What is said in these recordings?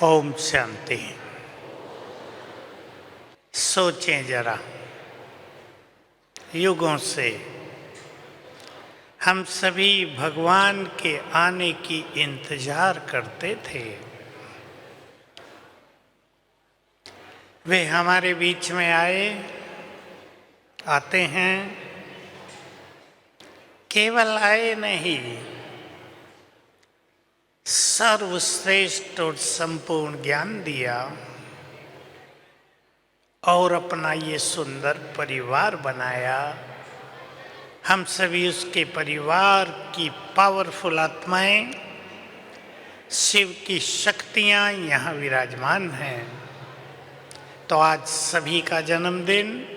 ओम शांति। सोचें जरा, युगों से हम सभी भगवान के आने की इंतजार करते थे। वे हमारे बीच में आते हैं। केवल आए नहीं, सर्वश्रेष्ठ और संपूर्ण ज्ञान दिया और अपना ये सुंदर परिवार बनाया। हम सभी उसके परिवार की पावरफुल आत्माएं, शिव की शक्तियां यहाँ विराजमान हैं। तो आज सभी का जन्मदिन,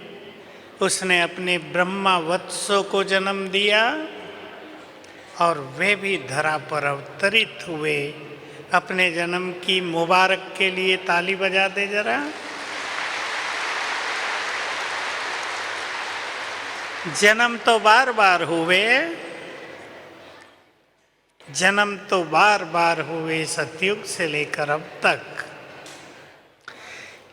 उसने अपने ब्रह्मा वत्सों को जन्म दिया और वे भी धरा पर अवतरित हुए। अपने जन्म की मुबारक के लिए ताली बजा दे जरा। जन्म तो बार बार हुए, जन्म तो बार बार हुए सतयुग से लेकर अब तक,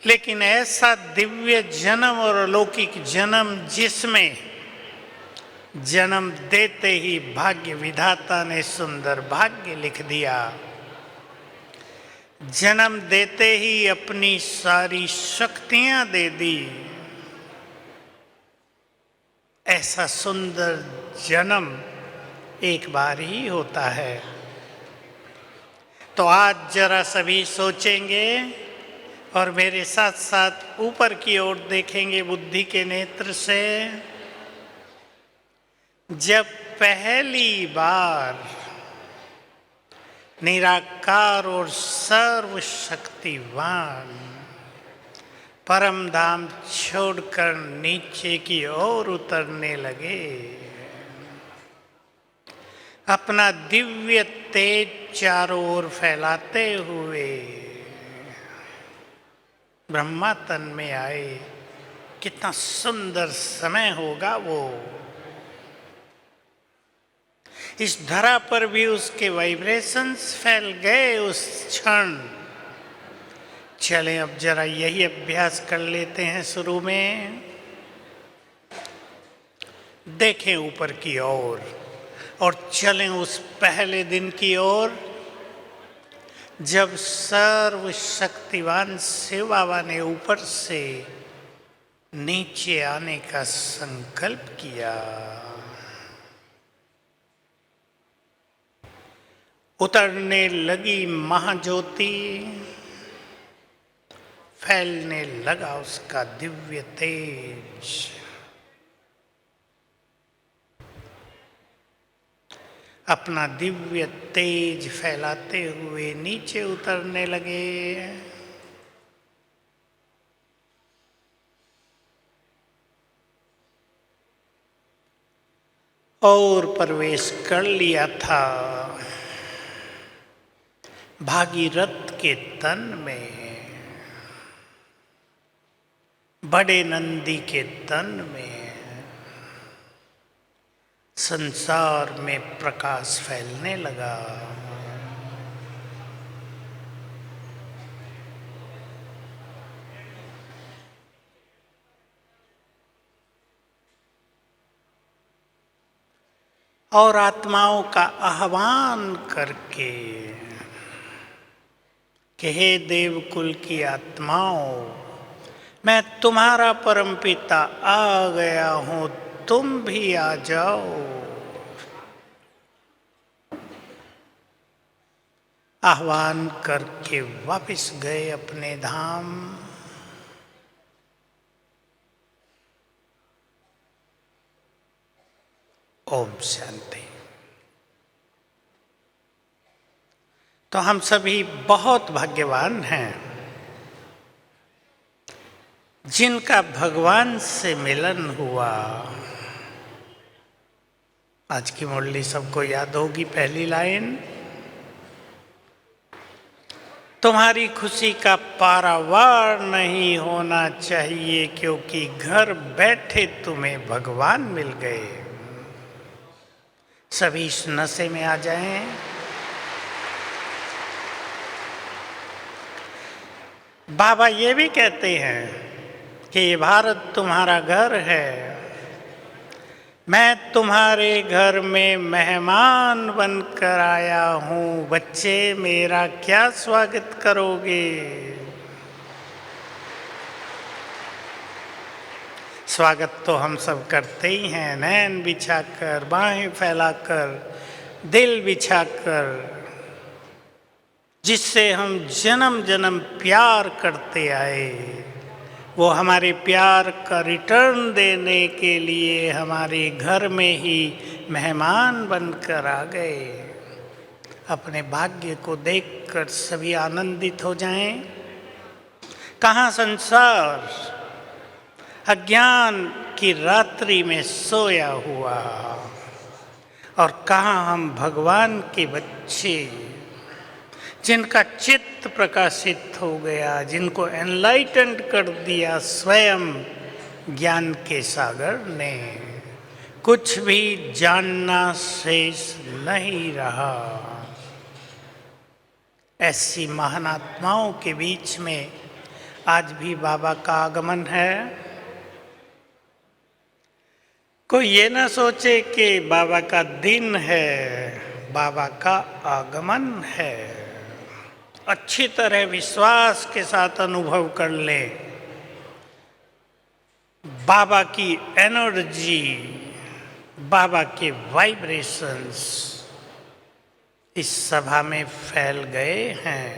लेकिन ऐसा दिव्य जन्म और अलौकिक जन्म जिसमें जन्म देते ही भाग्य विधाता ने सुंदर भाग्य लिख दिया। जन्म देते ही अपनी सारी शक्तियां दे दी। ऐसा सुंदर जन्म एक बार ही होता है। तो आज जरा सभी सोचेंगे और मेरे साथ साथ ऊपर की ओर देखेंगे बुद्धि के नेत्र से। जब पहली बार निराकार और सर्वशक्तिवान परम धाम छोड़कर नीचे की ओर उतरने लगे, अपना दिव्य तेज चारों ओर फैलाते हुए ब्रह्मा तन में आए। कितना सुंदर समय होगा वो। इस धरा पर भी उसके वाइब्रेशंस फैल गए उस क्षण। चलें अब जरा यही अभ्यास कर लेते हैं। शुरू में देखें ऊपर की ओर और चलें उस पहले दिन की ओर जब सर्वशक्तिवान शिव बाबा ने ऊपर से नीचे आने का संकल्प किया। उतरने लगी महाज्योति, फैलने लगा उसका दिव्य तेज। अपना दिव्य तेज फैलाते हुए नीचे उतरने लगे। और प्रवेश कर लिया था भागीरथ के तन में, बड़े नंदी के तन में। संसार में प्रकाश फैलने लगा। और आत्माओं का आह्वान करके कि हे देवकुल की आत्माओं, मैं तुम्हारा परमपिता आ गया हूं, तुम भी आ जाओ। आह्वान करके वापस गए अपने धाम। ओम शांति। तो हम सभी बहुत भाग्यवान हैं जिनका भगवान से मिलन हुआ। आज की मुरली सबको याद होगी पहली लाइन, तुम्हारी खुशी का पारावार नहीं होना चाहिए क्योंकि घर बैठे तुम्हें भगवान मिल गए। सभी इस नशे में आ जाएं। बाबा ये भी कहते हैं कि ये भारत तुम्हारा घर है, मैं तुम्हारे घर में मेहमान बनकर आया हूँ, बच्चे मेरा क्या स्वागत करोगे। स्वागत तो हम सब करते ही हैं, नैन बिछाकर, बाहें फैलाकर, दिल बिछाकर, जिससे हम जन्म जन्म प्यार करते आए, वो हमारे प्यार का रिटर्न देने के लिए हमारे घर में ही मेहमान बनकर आ गए। अपने भाग्य को देखकर सभी आनंदित हो जाएं। कहाँ संसार अज्ञान की रात्रि में सोया हुआ, और कहाँ हम भगवान के बच्चे, जिनका चित्त प्रकाशित हो गया, जिनको एनलाइटेंड कर दिया स्वयं ज्ञान के सागर ने। कुछ भी जानना शेष नहीं रहा। ऐसी महान आत्माओं के बीच में आज भी बाबा का आगमन है। कोई ये ना सोचे कि बाबा का दिन है, बाबा का आगमन है। अच्छी तरह विश्वास के साथ अनुभव कर ले। बाबा की एनर्जी, बाबा के वाइब्रेशंस इस सभा में फैल गए हैं।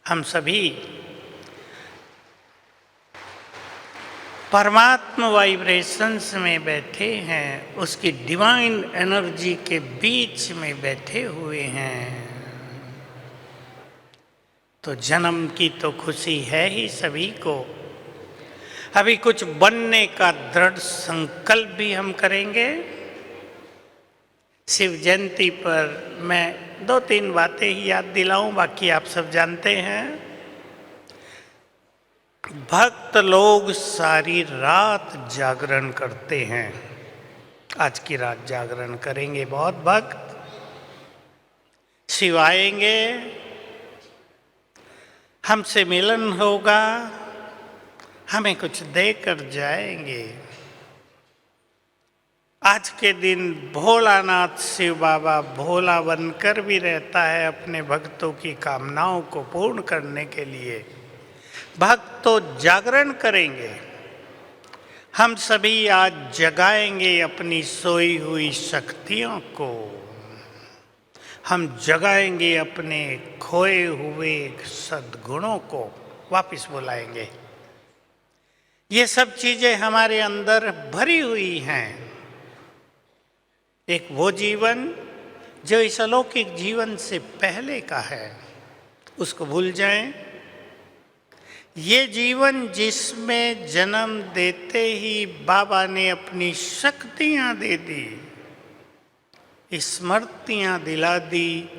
हम सभी परमात्मा वाइब्रेशंस में बैठे हैं, उसकी डिवाइन एनर्जी के बीच में बैठे हुए हैं। तो जन्म की तो खुशी है ही सभी को। अभी कुछ बनने का दृढ़ संकल्प भी हम करेंगे। शिव जयंती पर मैं 2-3 बातें ही याद दिलाऊं, बाकी आप सब जानते हैं। भक्त लोग सारी रात जागरण करते हैं। आज की रात जागरण करेंगे बहुत भक्त। शिव आएंगे, हमसे मिलन होगा, हमें कुछ देकर जाएंगे। आज के दिन भोलानाथ शिव बाबा भोला बनकर भी रहता है अपने भक्तों की कामनाओं को पूर्ण करने के लिए। भक्त तो जागरण करेंगे। हम सभी आज जगाएंगे अपनी सोई हुई शक्तियों को। हम जगाएंगे अपने खोए हुए सद्गुणों को वापस बुलाएंगे। ये सब चीजें हमारे अंदर भरी हुई हैं। एक वो जीवन जो इस अलौकिक जीवन से पहले का है, उसको भूल जाएं। ये जीवन जिसमें जन्म देते ही बाबा ने अपनी शक्तियां दे दी, स्मृतियां दिला दी,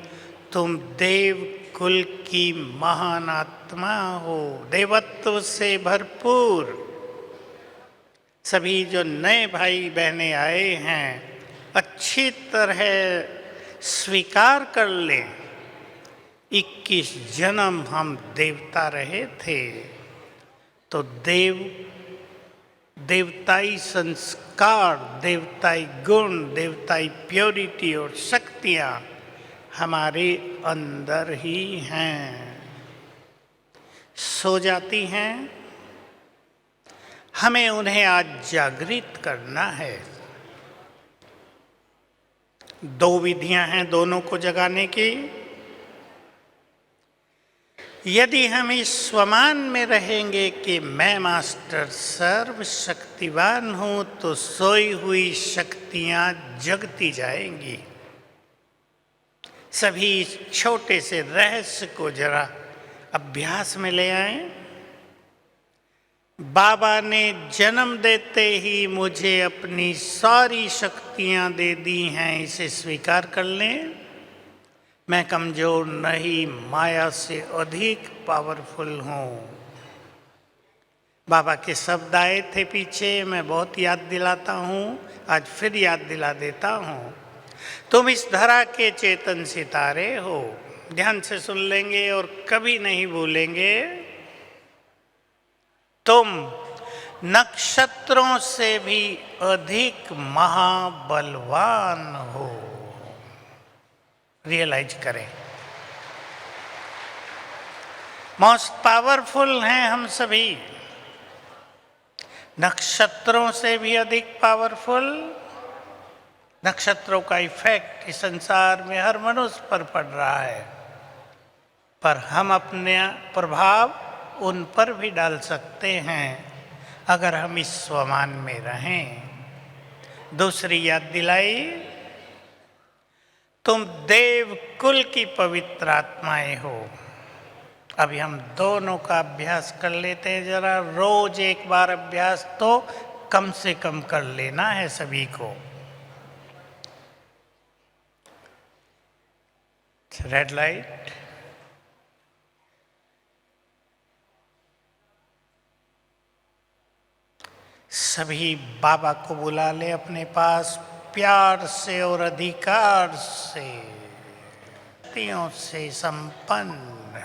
तुम देव कुल की महान आत्मा हो, देवत्व से भरपूर। सभी जो नए भाई बहनें आए हैं, अच्छी तरह स्वीकार कर लें। 21 जन्म हम देवता रहे थे, तो देवताई संस्कार, देवताई गुण, देवताई प्योरिटी और शक्तियाँ हमारे अंदर ही हैं। सो जाती हैं, हमें उन्हें आज जागृत करना है। 2 विधियां हैं दोनों को जगाने की। यदि हम इस स्वमान में रहेंगे कि मैं मास्टर सर्वशक्तिवान हूँ, तो सोई हुई शक्तियाँ जगती जाएंगी। सभी इस छोटे से रहस्य को जरा अभ्यास में ले आएं। बाबा ने जन्म देते ही मुझे अपनी सारी शक्तियाँ दे दी हैं, इसे स्वीकार कर लें। मैं कमजोर नहीं, माया से अधिक पावरफुल हूँ। बाबा के शब्द आए थे पीछे, मैं बहुत याद दिलाता हूँ, आज फिर याद दिला देता हूँ। तुम इस धरा के चेतन सितारे हो। ध्यान से सुन लेंगे और कभी नहीं भूलेंगे। तुम नक्षत्रों से भी अधिक महाबलवान हो। रियलाइज करें, मोस्ट पावरफुल हैं हम सभी, नक्षत्रों से भी अधिक पावरफुल। नक्षत्रों का इफेक्ट इस संसार में हर मनुष्य पर पड़ रहा है, पर हम अपने प्रभाव उन पर भी डाल सकते हैं अगर हम इस स्वमान में रहें। दूसरी याद दिलाई, तुम देव कुल की पवित्र आत्माएं हो। अभी हम दोनों का अभ्यास कर लेते हैं जरा। रोज एक बार अभ्यास तो कम से कम कर लेना है सभी को। रेड लाइट, सभी बाबा को बुला ले अपने पास, प्यार से और अधिकार से, शक्तियों से संपन्न,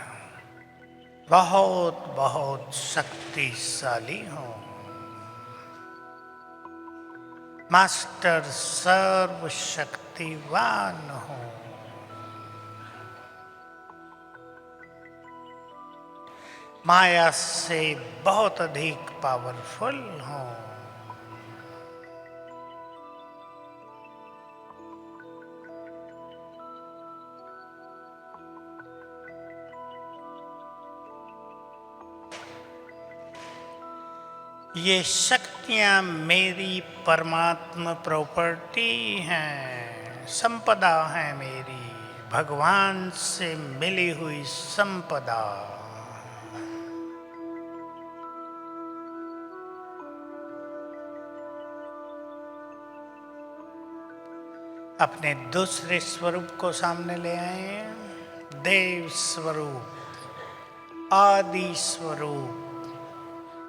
बहुत बहुत शक्तिशाली हो। मास्टर सर्वशक्तिवान हो। माया से बहुत अधिक पावरफुल हो। ये शक्तियां मेरी परमात्मा प्रॉपर्टी हैं, संपदा है मेरी, भगवान से मिली हुई संपदा। अपने दूसरे स्वरूप को सामने ले आए, देव स्वरूप, आदि स्वरूप,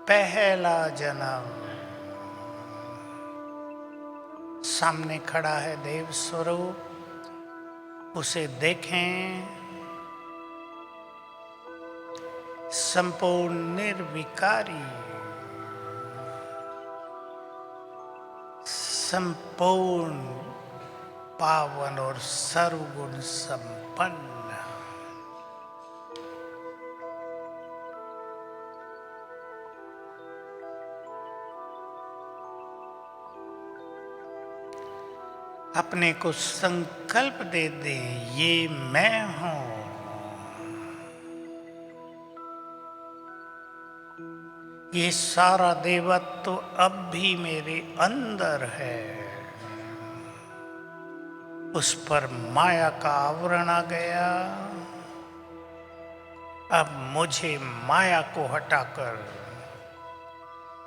पहला जन्म। सामने खड़ा है देव स्वरूप, उसे देखें, संपूर्ण निर्विकारी, संपूर्ण पावन और सर्वगुण संपन्न। अपने को संकल्प दे दे, ये मैं हूं। ये सारा देवत्व तो अब भी मेरे अंदर है। उस पर माया का आवरण आ गया। अब मुझे माया को हटाकर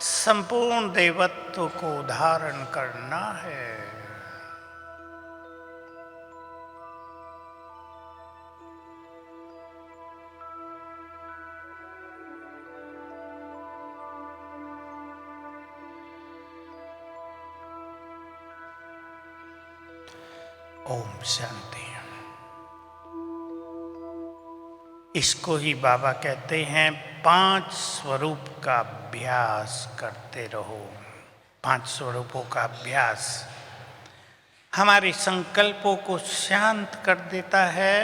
संपूर्ण देवत्व को धारण करना है। ओम शांति। इसको ही बाबा कहते हैं 5 स्वरूप का अभ्यास करते रहो। 5 स्वरूपों का अभ्यास हमारे संकल्पों को शांत कर देता है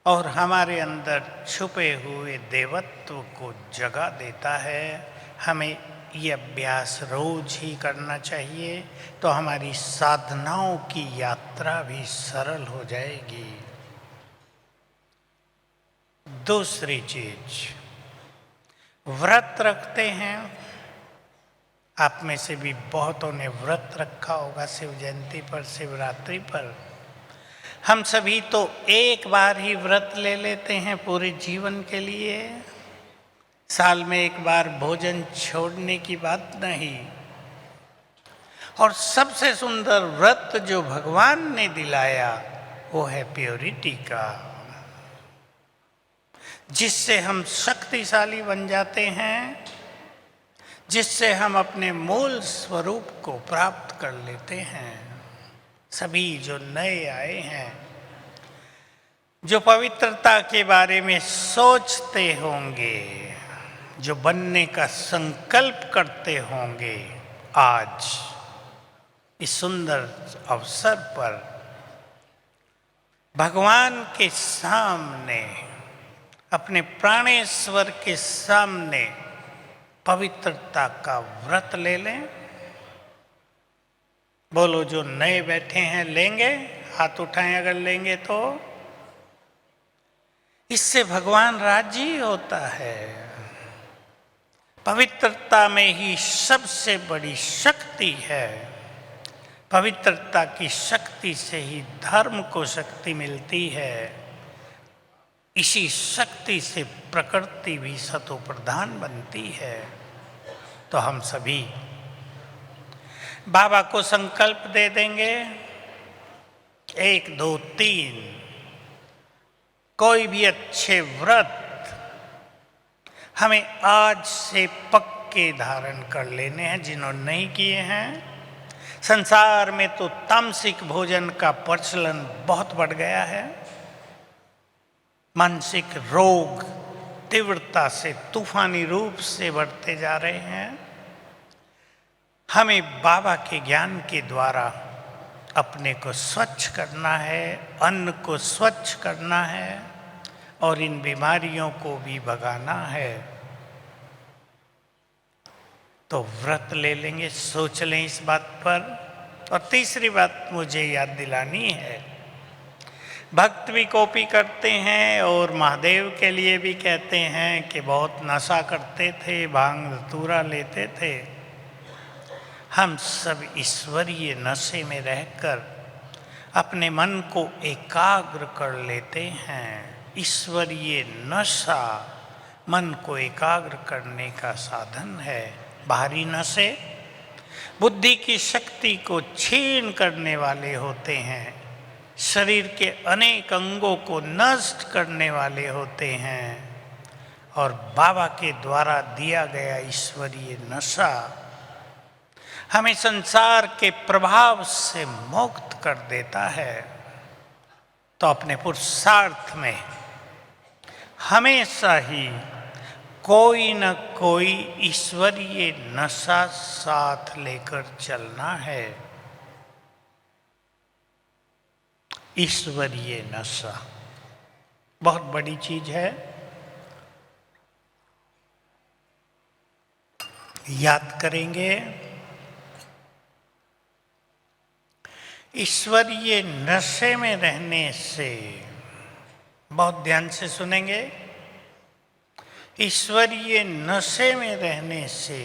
और हमारे अंदर छुपे हुए देवत्व को जगा देता है। हमें ये अभ्यास रोज ही करना चाहिए, तो हमारी साधनाओं की यात्रा भी सरल हो जाएगी। दूसरी चीज, व्रत रखते हैं। आप में से भी बहुतों ने व्रत रखा होगा शिव जयंती पर, शिवरात्रि पर। हम सभी तो एक बार ही व्रत ले लेते हैं पूरे जीवन के लिए। साल में एक बार भोजन छोड़ने की बात नहीं। और सबसे सुंदर व्रत जो भगवान ने दिलाया वो है प्योरिटी का, जिससे हम शक्तिशाली बन जाते हैं, जिससे हम अपने मूल स्वरूप को प्राप्त कर लेते हैं। सभी जो नए आए हैं, जो पवित्रता के बारे में सोचते होंगे, जो बनने का संकल्प करते होंगे, आज इस सुंदर अवसर पर भगवान के सामने, अपने प्राणेश्वर के सामने पवित्रता का व्रत ले लें। बोलो, जो नए बैठे हैं लेंगे? हाथ उठाएं अगर लेंगे तो। इससे भगवान राजी होता है। पवित्रता में ही सबसे बड़ी शक्ति है। पवित्रता की शक्ति से ही धर्म को शक्ति मिलती है। इसी शक्ति से प्रकृति भी सतो प्रधान बनती है। तो हम सभी बाबा को संकल्प दे देंगे, 1 2 3। कोई भी अच्छे व्रत हमें आज से पक्के धारण कर लेने हैं, जिन्होंने नहीं किए हैं। संसार में तो तामसिक भोजन का प्रचलन बहुत बढ़ गया है। मानसिक रोग तीव्रता से, तूफानी रूप से बढ़ते जा रहे हैं। हमें बाबा के ज्ञान के द्वारा अपने को स्वच्छ करना है, अन्न को स्वच्छ करना है और इन बीमारियों को भी भगाना है। तो व्रत ले लेंगे, सोच लें इस बात पर। और तीसरी बात मुझे याद दिलानी है, भक्त भी कॉपी करते हैं और महादेव के लिए भी कहते हैं कि बहुत नशा करते थे, भांग धतूरा लेते थे। हम सब ईश्वरीय नशे में रहकर अपने मन को एकाग्र कर लेते हैं। ईश्वरीय नशा मन को एकाग्र करने का साधन है। बाहरी नशे बुद्धि की शक्ति को छीन करने वाले होते हैं, शरीर के अनेक अंगों को नष्ट करने वाले होते हैं। और बाबा के द्वारा दिया गया ईश्वरीय नशा हमें संसार के प्रभाव से मुक्त कर देता है। तो अपने पुरुषार्थ में हमेशा ही कोई न कोई ईश्वरीय नशा साथ लेकर चलना है। ईश्वरीय नशा बहुत बड़ी चीज है। याद करेंगे, ईश्वरीय नशे में रहने से, बहुत ध्यान से सुनेंगे, ईश्वरीय नशे में रहने से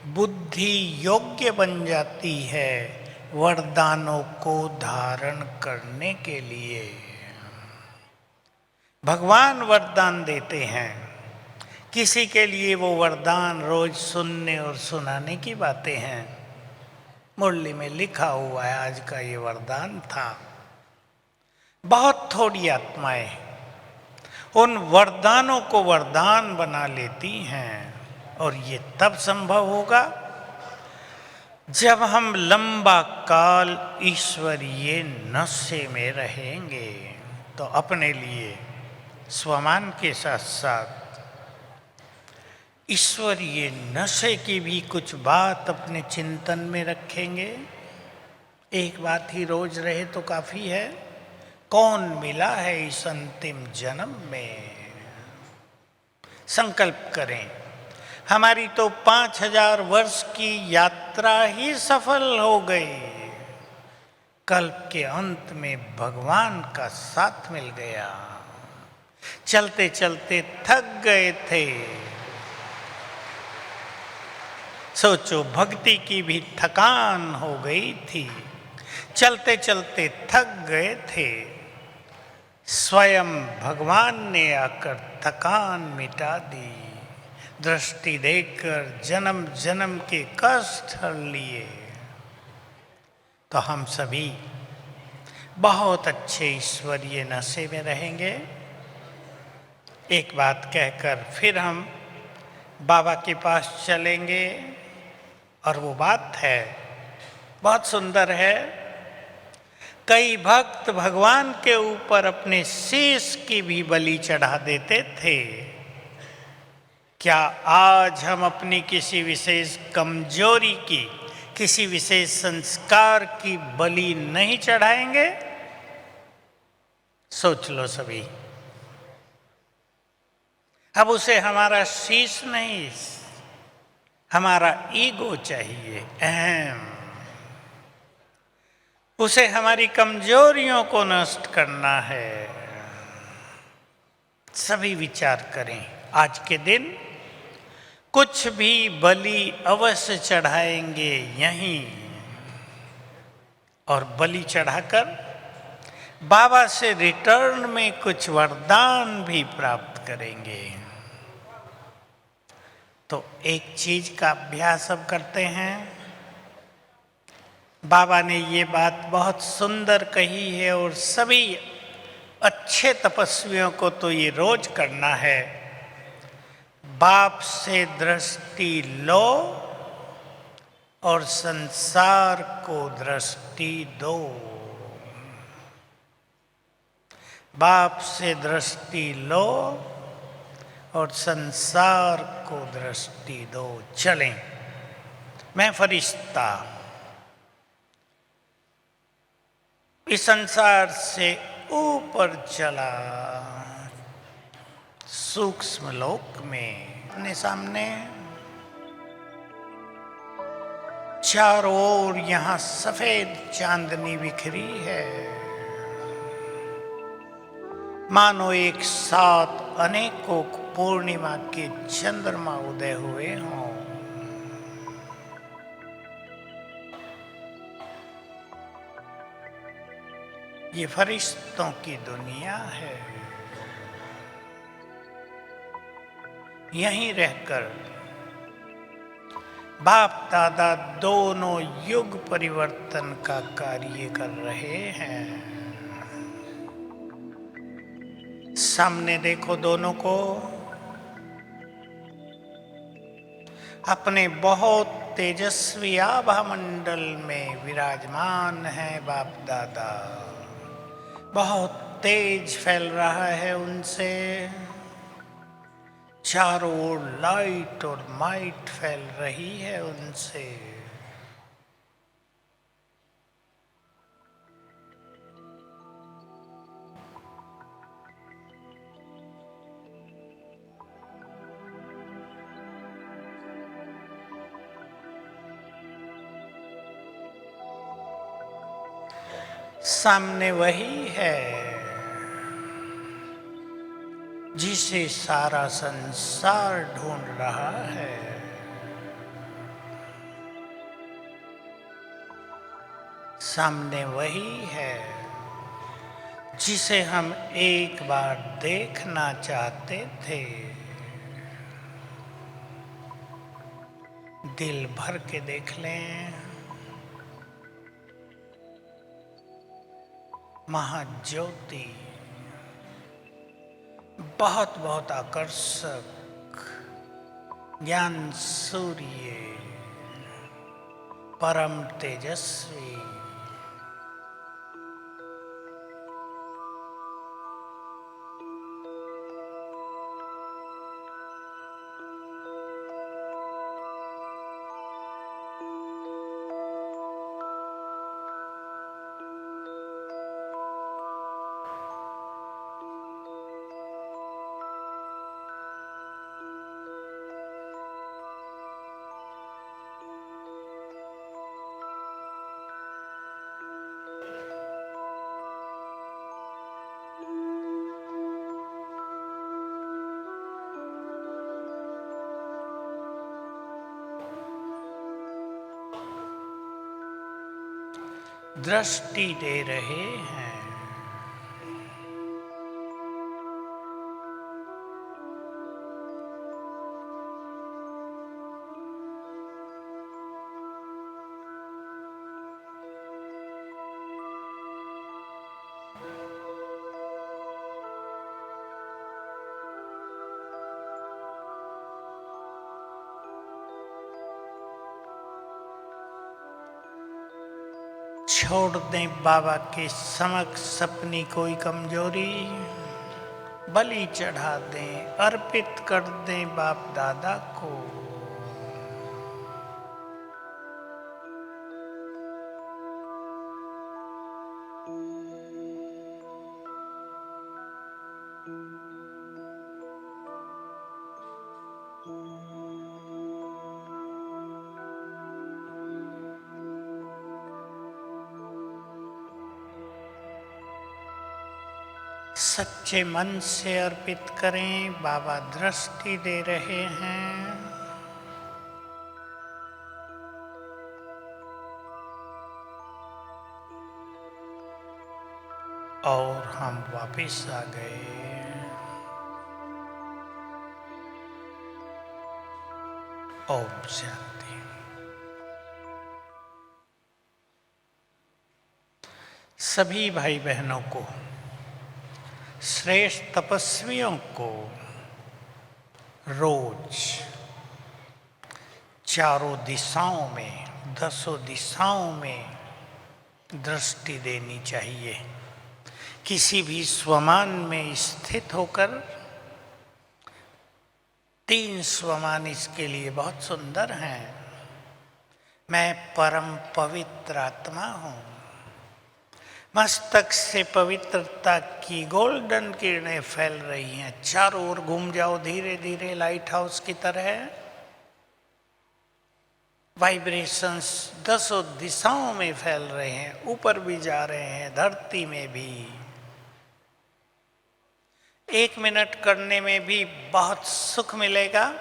बुद्धि योग्य बन जाती है वरदानों को धारण करने के लिए। भगवान वरदान देते हैं। किसी के लिए वो वरदान रोज सुनने और सुनाने की बातें हैं। मुरली में लिखा हुआ है, आज का ये वरदान था। बहुत थोड़ी आत्माएं उन वरदानों को वरदान बना लेती हैं, और ये तब संभव होगा जब हम लंबा काल ईश्वरीय नशे में रहेंगे। तो अपने लिए स्वमान के साथ साथ ईश्वरीय नशे की भी कुछ बात अपने चिंतन में रखेंगे। एक बात ही रोज रहे तो काफी है। कौन मिला है इस अंतिम जन्म में? संकल्प करें, हमारी तो 5000 वर्ष की यात्रा ही सफल हो गई। कल्प के अंत में भगवान का साथ मिल गया। चलते चलते थक गए थे। सोचो, भक्ति की भी थकान हो गई थी। चलते चलते थक गए थे। स्वयं भगवान ने आकर थकान मिटा दी। दृष्टि देकर जन्म जन्म के कष्ट हर लिए। तो हम सभी बहुत अच्छे ईश्वरीय नशे में रहेंगे। एक बात कहकर फिर हम बाबा के पास चलेंगे, और वो बात है, बहुत सुंदर है। कई भक्त भगवान के ऊपर अपने शीश की भी बलि चढ़ा देते थे। क्या आज हम अपनी किसी विशेष कमजोरी की, किसी विशेष संस्कार की बलि नहीं चढ़ाएंगे? सोच लो सभी। अब उसे हमारा शीश नहीं, हमारा ईगो चाहिए, अहम। उसे हमारी कमजोरियों को नष्ट करना है। सभी विचार करें, आज के दिन कुछ भी बलि अवश्य चढ़ाएंगे यहीं, और बलि चढ़ाकर बाबा से रिटर्न में कुछ वरदान भी प्राप्त करेंगे। तो एक चीज का अभ्यास अब करते हैं। बाबा ने ये बात बहुत सुंदर कही है और सभी अच्छे तपस्वियों को तो ये रोज करना है। बाप से दृष्टि लो और संसार को दृष्टि दो। बाप से दृष्टि लो और संसार को दृष्टि दो। चलें, मैं फरिश्ता इस संसार से ऊपर चला, सूक्ष्म लोक में। अपने सामने चारों ओर यहां सफेद चांदनी बिखरी है, मानो एक साथ अनेकों पूर्णिमा के चंद्रमा उदय हुए हों। ये फरिश्तों की दुनिया है। यहीं रहकर बाप दादा दोनों युग परिवर्तन का कार्य कर रहे हैं। सामने देखो दोनों को, अपने बहुत तेजस्वी आभा मंडल में विराजमान है बाप दादा। बहुत तेज फैल रहा है उनसे, चारों ओर लाइट और माइट फैल रही है उनसे। सामने वही है जिसे सारा संसार ढूंढ रहा है। सामने वही है जिसे हम एक बार देखना चाहते थे। दिल भर के देख लें। महाज्योति, बहुत बहुत आकर्षक ज्ञान सूर्य, परम तेजस्वी। दृष्टि दे रहे हैं। छोड़ दें बाबा के समक्ष अपनी कोई कमजोरी, बलि चढ़ा दें, अर्पित कर दें बाप दादा को। सच्चे मन से अर्पित करें, बाबा दृष्टि दे रहे हैं। और हम वापस आ गए। ओम शांति। सभी भाई बहनों को, श्रेष्ठ तपस्वियों को रोज चारों दिशाओं में, 10 दिशाओं में दृष्टि देनी चाहिए। किसी भी स्वमान में स्थित होकर, 3 स्वमान इसके लिए बहुत सुंदर हैं। मैं परम पवित्र आत्मा हूँ। मस्तक से पवित्रता की गोल्डन किरणें फैल रही हैं। चारों ओर घूम जाओ धीरे धीरे, लाइट हाउस की तरह। वाइब्रेशंस 10 दिशाओं में फैल रहे हैं, ऊपर भी जा रहे हैं, धरती में भी। 1 मिनट करने में भी बहुत सुख मिलेगा।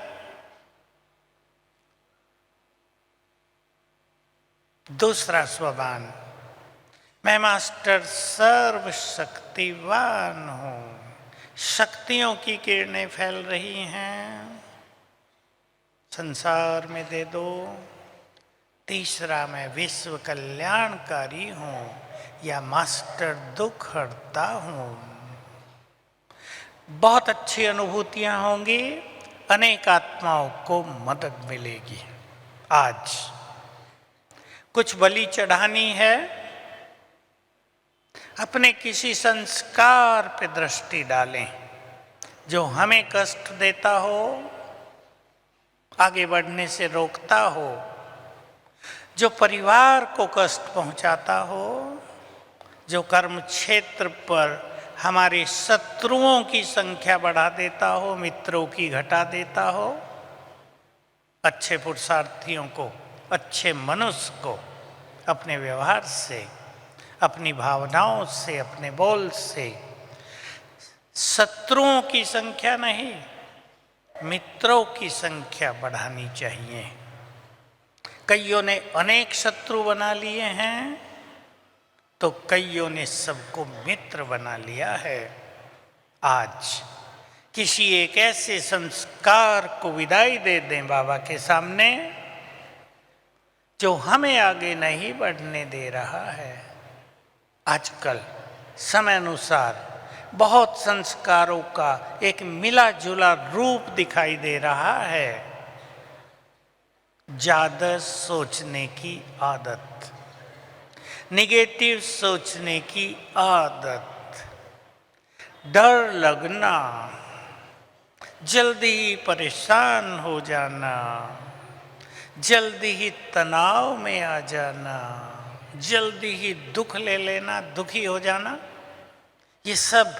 दूसरा स्वमान, मैं मास्टर सर्वशक्तिवान हूँ। शक्तियों की किरणें फैल रही हैं, संसार में दे दो। तीसरा, मैं विश्व कल्याणकारी हूँ या मास्टर दुख हरता हूँ। बहुत अच्छी अनुभूतियां होंगी, अनेक आत्माओं को मदद मिलेगी। आज कुछ बलि चढ़ानी है, अपने किसी संस्कार पे दृष्टि डालें जो हमें कष्ट देता हो, आगे बढ़ने से रोकता हो, जो परिवार को कष्ट पहुंचाता हो, जो कर्म क्षेत्र पर हमारे शत्रुओं की संख्या बढ़ा देता हो, मित्रों की घटा देता हो। अच्छे पुरुषार्थियों को, अच्छे मनुष्य को अपने व्यवहार से, अपनी भावनाओं से, अपने बोल से शत्रुओं की संख्या नहीं, मित्रों की संख्या बढ़ानी चाहिए। कईयों ने अनेक शत्रु बना लिए हैं, तो कईयों ने सबको मित्र बना लिया है। आज किसी एक ऐसे संस्कार को विदाई दे दें बाबा के सामने जो हमें आगे नहीं बढ़ने दे रहा है। आजकल समय अनुसार बहुत संस्कारों का एक मिला जुला रूप दिखाई दे रहा है। ज्यादा सोचने की आदत, निगेटिव सोचने की आदत, डर लगना, जल्दी ही परेशान हो जाना, जल्दी ही तनाव में आ जाना, जल्दी ही दुख ले लेना, दुखी हो जाना, ये सब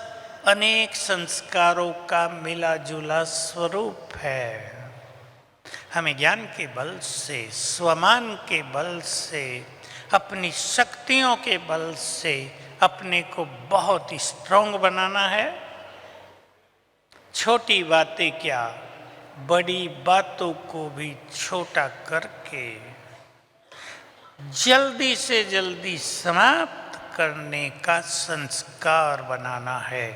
अनेक संस्कारों का मिला जुला स्वरूप है। हमें ज्ञान के बल से, स्वमान के बल से, अपनी शक्तियों के बल से अपने को बहुत स्ट्रांग बनाना है। छोटी बातें क्या, बड़ी बातों को भी छोटा करके जल्दी से जल्दी समाप्त करने का संस्कार बनाना है।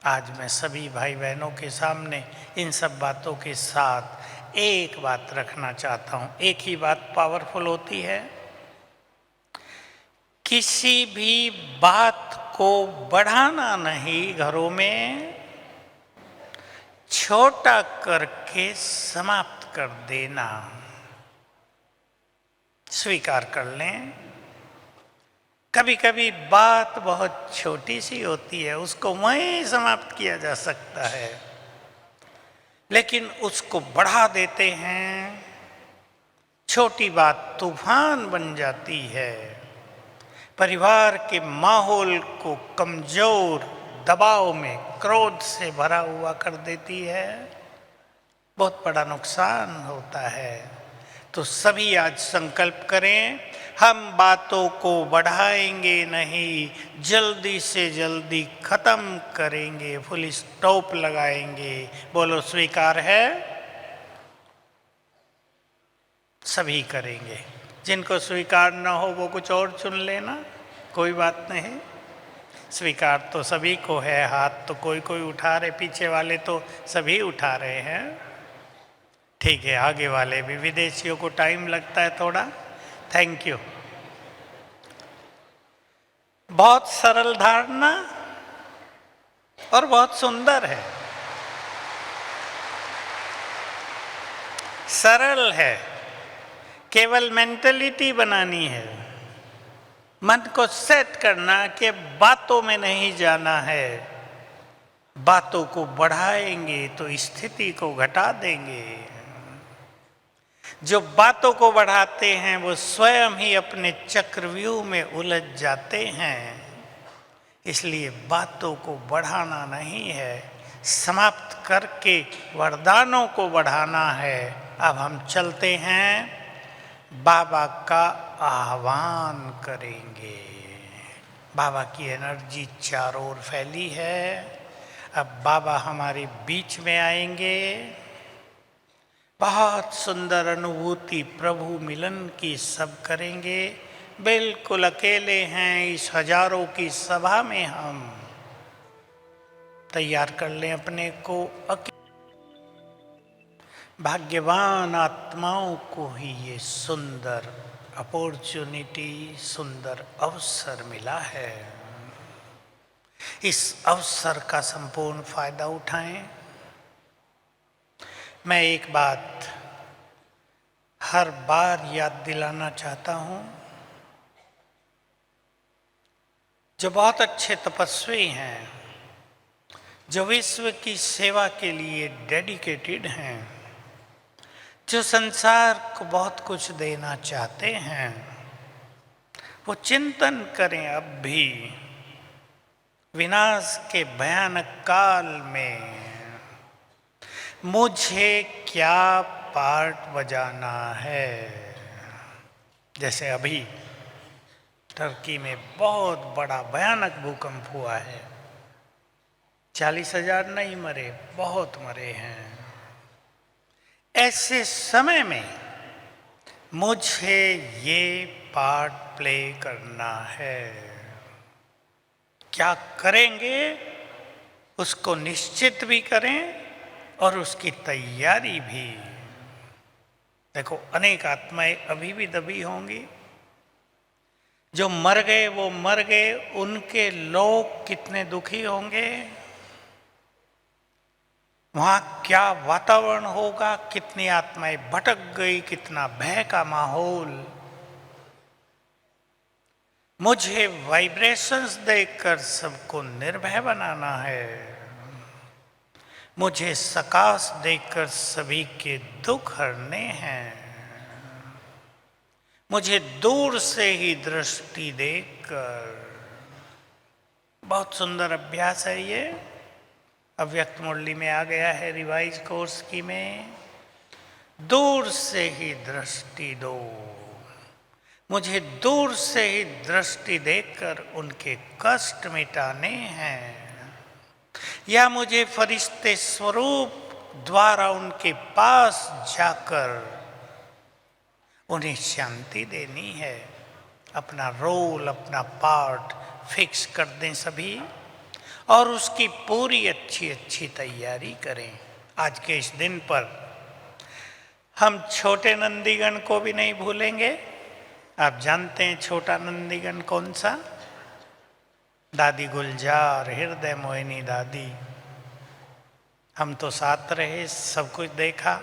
आज मैं सभी भाई बहनों के सामने इन सब बातों के साथ एक बात रखना चाहता हूँ। एक ही बात पावरफुल होती है। किसी भी बात को बढ़ाना नहीं, घरों में छोटा करके समाप्त कर देना। स्वीकार कर लें, कभी कभी बात बहुत छोटी सी होती है, उसको वहीं समाप्त किया जा सकता है, लेकिन उसको बढ़ा देते हैं। छोटी बात तूफान बन जाती है, परिवार के माहौल को कमजोर, दबाव में, क्रोध से भरा हुआ कर देती है, बहुत बड़ा नुकसान होता है। तो सभी आज संकल्प करें, हम बातों को बढ़ाएंगे नहीं, जल्दी से जल्दी खत्म करेंगे, फुल स्टॉप लगाएंगे। बोलो स्वीकार है? सभी करेंगे। जिनको स्वीकार ना हो वो कुछ और चुन लेना, कोई बात नहीं। स्वीकार तो सभी को है, हाथ तो कोई कोई उठा रहे, पीछे वाले तो सभी उठा रहे हैं। ठीक है, आगे वाले भी, विदेशियों को टाइम लगता है थोड़ा। Thank you. बहुत सरल धारणा और बहुत सुंदर है, सरल है, केवल मेंटलिटी बनानी है, मन को सेट करना कि बातों में नहीं जाना है। बातों को बढ़ाएंगे तो स्थिति को घटा देंगे। जो बातों को बढ़ाते हैं वो स्वयं ही अपने चक्रव्यूह में उलझ जाते हैं। इसलिए बातों को बढ़ाना नहीं है, समाप्त करके वरदानों को बढ़ाना है। अब हम चलते हैं, बाबा का आह्वान करेंगे। बाबा की एनर्जी चारों ओर फैली है। अब बाबा हमारे बीच में आएंगे। बहुत सुंदर अनुभूति प्रभु मिलन की सब करेंगे। बिल्कुल अकेले हैं इस हजारों की सभा में। हम तैयार कर लें अपने को। भाग्यवान आत्माओं को ही ये सुंदर अपॉर्चुनिटी, सुंदर अवसर मिला है। इस अवसर का संपूर्ण फायदा उठाएं। मैं एक बात हर बार याद दिलाना चाहता हूं, जो बहुत अच्छे तपस्वी हैं, जो विश्व की सेवा के लिए डेडिकेटेड हैं, जो संसार को बहुत कुछ देना चाहते हैं, वो चिंतन करें अब भी विनाश के भयानक काल में मुझे क्या पार्ट बजाना है। जैसे अभी टर्की में बहुत बड़ा भयानक भूकंप हुआ है, 40,000 नहीं मरे, बहुत मरे हैं। ऐसे समय में मुझे ये पार्ट प्ले करना है। क्या करेंगे उसको निश्चित भी करें और उसकी तैयारी भी। देखो, अनेक आत्माएं अभी भी दबी होंगी। जो मर गए वो मर गए, उनके लोग कितने दुखी होंगे। वहां क्या वातावरण होगा, कितनी आत्माएं भटक गई, कितना भय का माहौल। मुझे वाइब्रेशंस देकर सबको निर्भय बनाना है। मुझे सकाश देकर सभी के दुख हरने हैं। मुझे दूर से ही दृष्टि देकर, बहुत सुंदर अभ्यास है ये, अव्यक्त मुरली में आ गया है रिवाइज कोर्स की में। दूर से ही दृष्टि दो। मुझे दूर से ही दृष्टि देकर उनके कष्ट मिटाने हैं, या मुझे फरिश्ते स्वरूप द्वारा उनके पास जाकर उन्हें शांति देनी है। अपना रोल, अपना पार्ट फिक्स कर दें सभी और उसकी पूरी अच्छी अच्छी तैयारी करें। आज के इस दिन पर हम छोटे नंदीगण को भी नहीं भूलेंगे। आप जानते हैं छोटा नंदीगण कौन सा? दादी गुलजार, हृदय मोहिनी दादी। हम तो साथ रहे, सब कुछ देखा।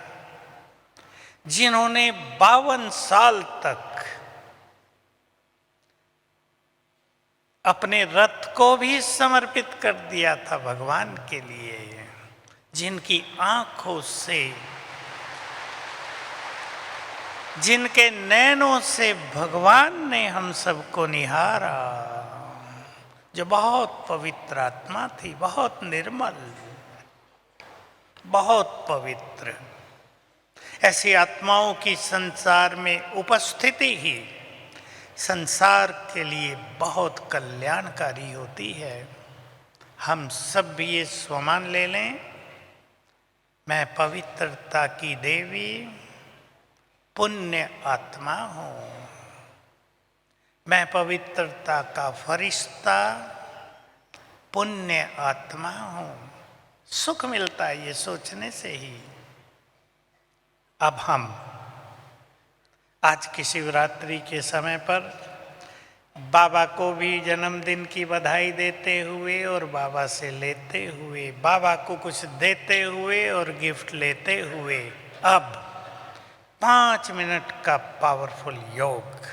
जिन्होंने 52 साल तक अपने रथ को भी समर्पित कर दिया था भगवान के लिए, जिनकी आंखों से, जिनके नैनों से भगवान ने हम सबको निहारा, जो बहुत पवित्र आत्मा थी, बहुत निर्मल, बहुत पवित्र। ऐसी आत्माओं की संसार में उपस्थिति ही संसार के लिए बहुत कल्याणकारी होती है। हम सब भी ये स्वमान ले लें, मैं पवित्रता की देवी पुण्य आत्मा हूँ, मैं पवित्रता का फरिश्ता पुण्य आत्मा हूँ। सुख मिलता है ये सोचने से ही। अब हम आज की शिवरात्रि के समय पर बाबा को भी जन्मदिन की बधाई देते हुए और बाबा से लेते हुए, बाबा को कुछ देते हुए और गिफ्ट लेते हुए, अब 5 मिनट का पावरफुल योग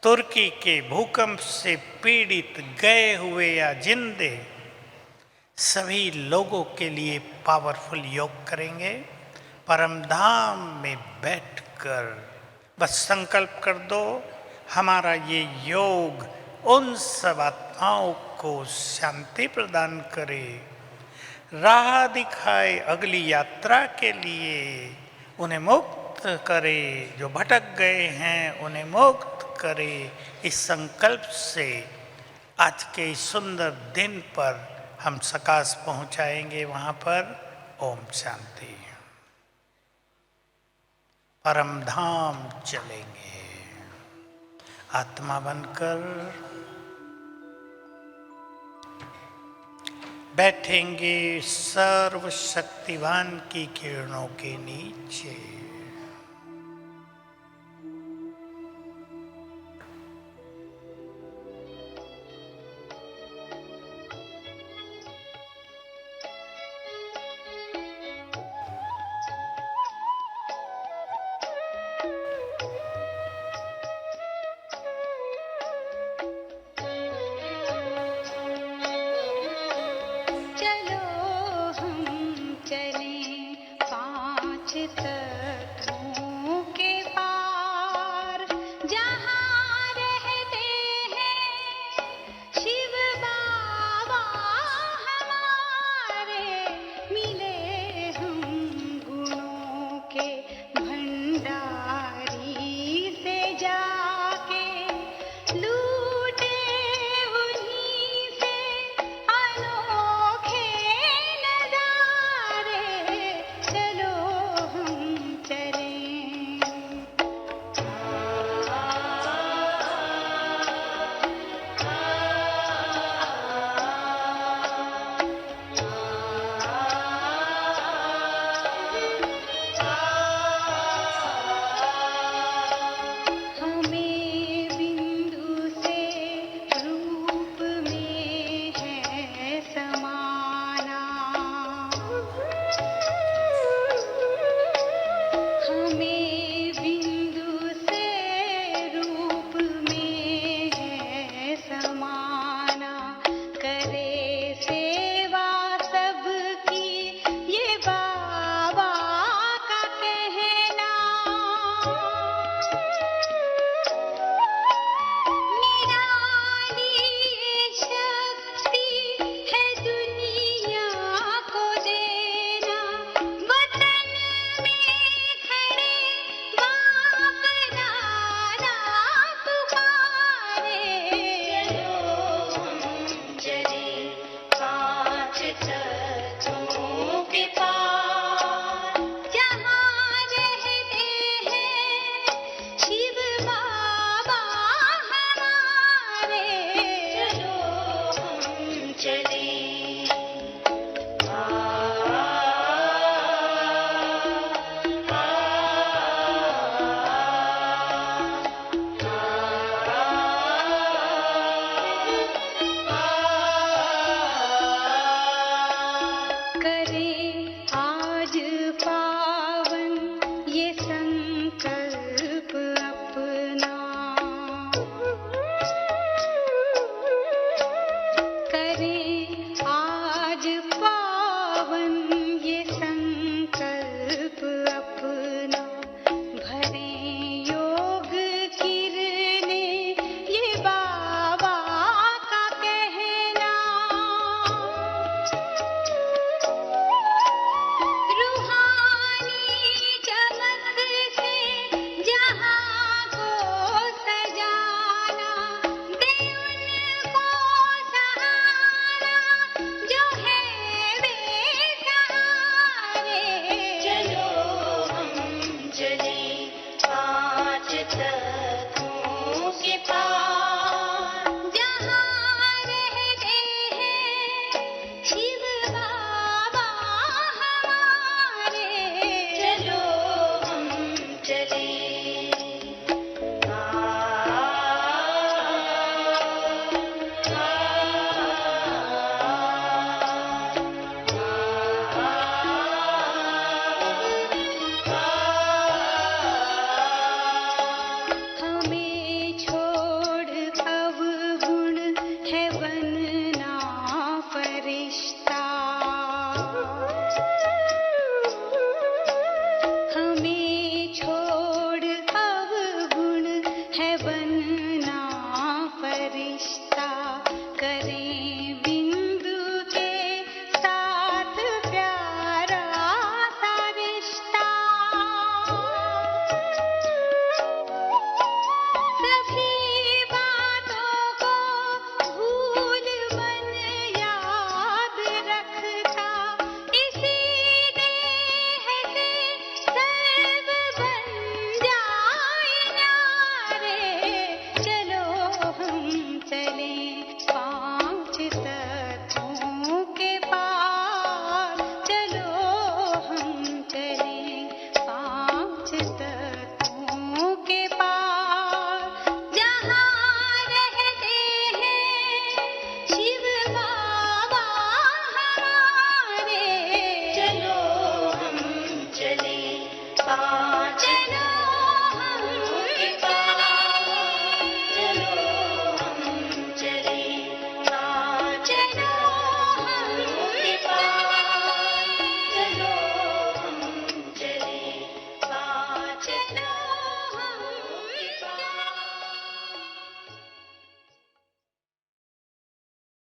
तुर्की के भूकंप से पीड़ित गए हुए या जिंदे सभी लोगों के लिए पावरफुल योग करेंगे। परमधाम में बैठकर बस संकल्प कर दो, हमारा ये योग उन सब आत्माओं को शांति प्रदान करे, राह दिखाए अगली यात्रा के लिए, उन्हें मुक्त करे, जो भटक गए हैं उन्हें मुक्त करे। इस संकल्प से आज के इस सुंदर दिन पर हम सकाश पहुंचाएंगे वहां पर। ओम शांति। परमधाम चलेंगे आत्मा बनकर, बैठेंगे सर्वशक्तिवान की किरणों के नीचे।